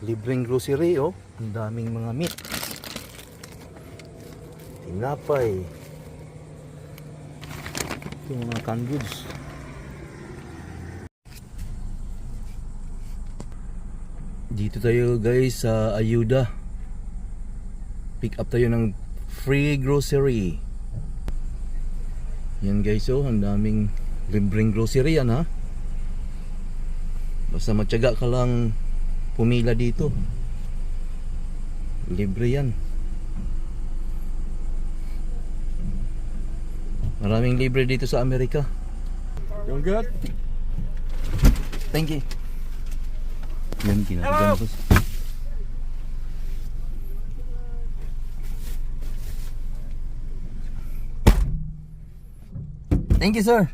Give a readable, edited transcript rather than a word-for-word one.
libreng grocery, oh. Ang daming mga meat. Tinapay. Ito mga canned goods. Dito tayo guys sa Ayuda. Pick up tayo ng free grocery. Yan guys, oh, ang daming libreng grocery yan, ha. Basta matyaga ka lang pumila dito, libre yan. Maraming libre dito sa Amerika. Doing good? Thank you. Yan, kinagawa ko. Thank you, sir.